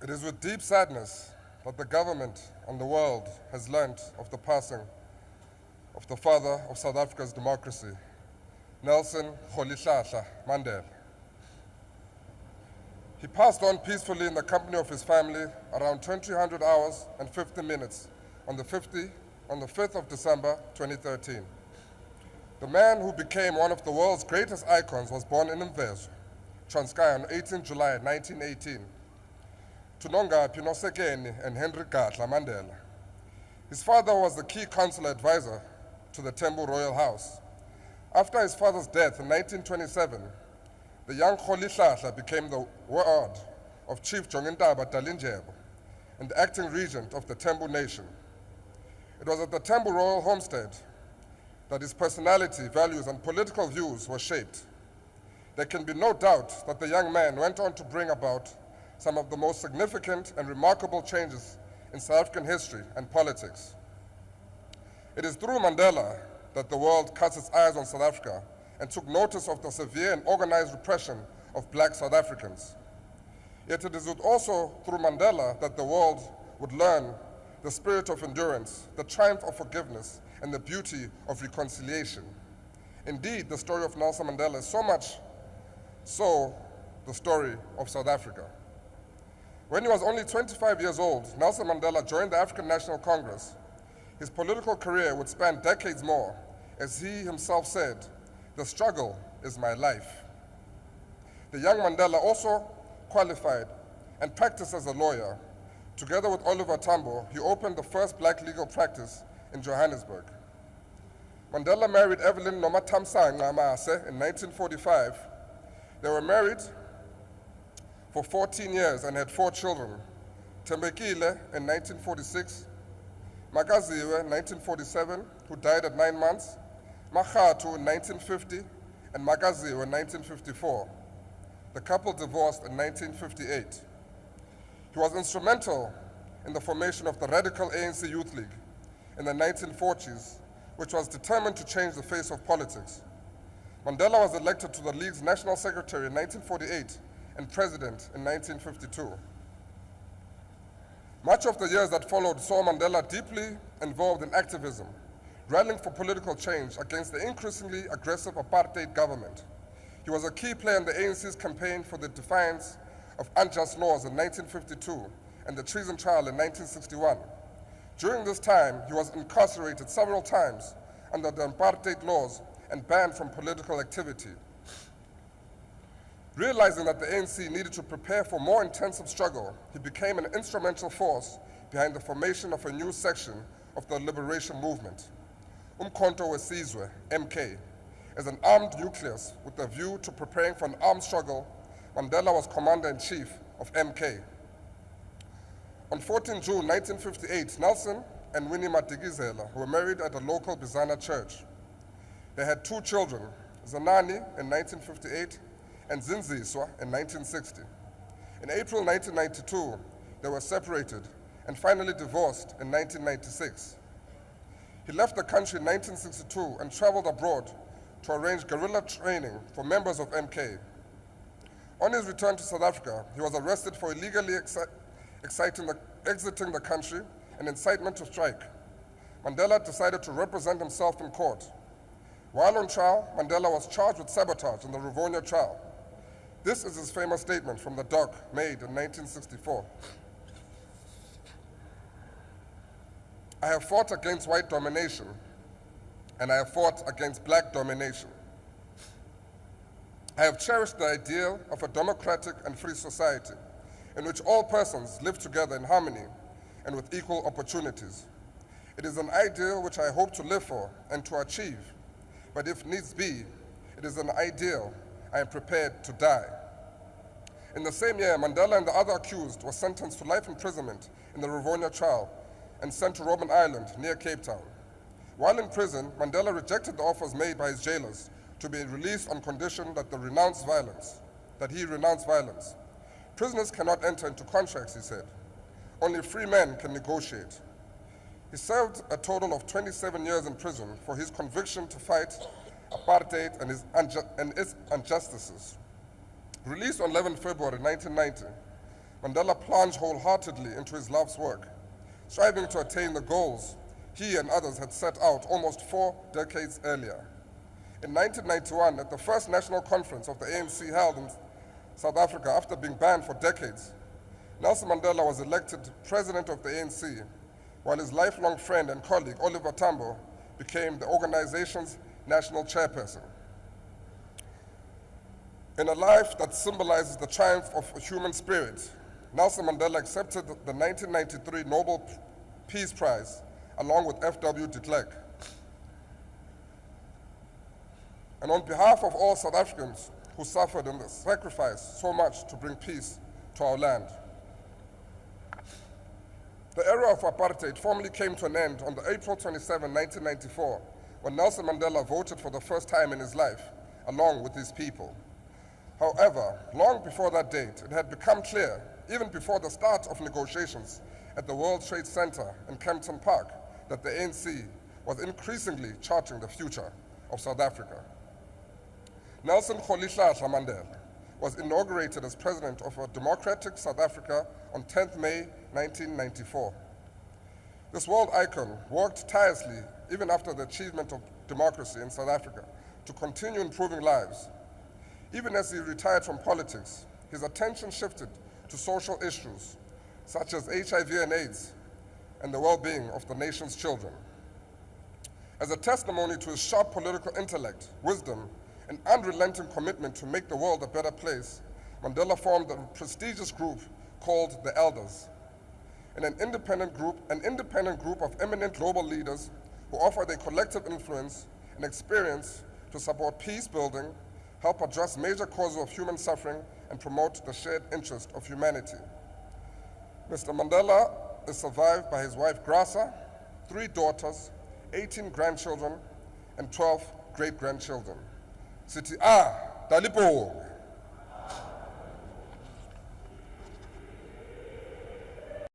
It is with deep sadness that the government and the world has learnt of the passing of the father of South Africa's democracy, Nelson Rolihlahla Mandela. He passed on peacefully in the company of his family around 2000 hours and 50 minutes on the 5th of December 2013. The man who became one of the world's greatest icons was born in Mvezo, Transkei on 18 July 1918, to Nongaphi Nosekeni and Henry Gadla Mandela. His father was the key consular advisor to the Tembu Royal House. After his father's death in 1927, the young Rolihlahla became the ward of Chief Ndaba and the acting regent of the Tembu nation. It was at the Tembu Royal Homestead that his personality, values, and political views were shaped. There can be no doubt that the young man went on to bring about some of the most significant and remarkable changes in South African history and politics. It is through Mandela that the world cast its eyes on South Africa and took notice of the severe and organized repression of black South Africans. Yet it is also through Mandela that the world would learn the spirit of endurance, the triumph of forgiveness, and the beauty of reconciliation. Indeed, the story of Nelson Mandela is so much so the story of South Africa. When he was only 25 years old, Nelson Mandela joined the African National Congress. His political career would span decades more. As he himself said, "The struggle is my life." The young Mandela also qualified and practiced as a lawyer. Together with Oliver Tambo, he opened the first black legal practice in Johannesburg. Mandela married Evelyn Nomatamsanga Maase in 1945. They were married for 14 years and had 4 children. Tembekile in 1946, Magaziwe in 1947, who died at 9 months, Magatu in 1950, and Magaziwe in 1954. The couple divorced in 1958. He was instrumental in the formation of the radical ANC Youth League in the 1940s, which was determined to change the face of politics. Mandela was elected to the League's National Secretary in 1948 and President in 1952. Much of the years that followed saw Mandela deeply involved in activism, rallying for political change against the increasingly aggressive apartheid government. He was a key player in the ANC's campaign for the defiance of unjust laws in 1952 and the treason trial in 1961. During this time, he was incarcerated several times under the apartheid laws and banned from political activity. Realizing that the ANC needed to prepare for more intensive struggle, he became an instrumental force behind the formation of a new section of the liberation movement, Umkhonto Wesizwe, MK. As an armed nucleus with a view to preparing for an armed struggle, Mandela was commander-in-chief of MK. On 14 June 1958, Nelson and Winnie Madikizela were married at a local Bizana church. They had 2 children, Zanani in 1958 and Zinziswa in 1960. In April 1992, they were separated and finally divorced in 1996. He left the country in 1962 and traveled abroad to arrange guerrilla training for members of MK. On his return to South Africa, he was arrested for illegally exiting the country and incitement to strike. Mandela decided to represent himself in court. While on trial, Mandela was charged with sabotage in the Rivonia trial. This is his famous statement from the dock made in 1964. "I have fought against white domination, and I have fought against black domination. I have cherished the ideal of a democratic and free society in which all persons live together in harmony and with equal opportunities. It is an ideal which I hope to live for and to achieve, but if needs be, it is an ideal I am prepared to die." In the same year, Mandela and the other accused were sentenced to life imprisonment in the Rivonia trial and sent to Robben Island near Cape Town. While in prison, Mandela rejected the offers made by his jailers to be released on condition that he renounce violence. "Prisoners cannot enter into contracts," he said. "Only free men can negotiate." He served a total of 27 years in prison for his conviction to fight apartheid and its injustices. Released on 11 February 1990, Mandela plunged wholeheartedly into his life's work, striving to attain the goals he and others had set out almost 4 decades earlier. In 1991, at the first national conference of the ANC held in South Africa after being banned for decades, Nelson Mandela was elected president of the ANC, while his lifelong friend and colleague, Oliver Tambo, became the organization's national chairperson. In a life that symbolizes the triumph of a human spirit, Nelson Mandela accepted the 1993 Nobel Peace Prize along with F.W. de Klerk. And on behalf of all South Africans who suffered and sacrificed so much to bring peace to our land, the era of apartheid formally came to an end on April 27, 1994, when Nelson Mandela voted for the first time in his life, along with his people. However, long before that date, it had become clear, even before the start of negotiations at the World Trade Center in Kempton Park, that the ANC was increasingly charting the future of South Africa. Nelson Rolihlahla Mandela was inaugurated as president of a democratic South Africa on 10th May 1994. This world icon worked tirelessly, even after the achievement of democracy in South Africa, to continue improving lives. Even as he retired from politics, his attention shifted to social issues, such as HIV and AIDS, and the well-being of the nation's children. As a testimony to his sharp political intellect, wisdom, and unrelenting commitment to make the world a better place, Mandela formed a prestigious group called the Elders, and an independent group of eminent global leaders who offer their collective influence and experience to support peace building, help address major causes of human suffering, and promote the shared interest of humanity. Mr. Mandela is survived by his wife Graça, 3 daughters, 18 grandchildren, and 12 great-grandchildren. Sithi Dalipo.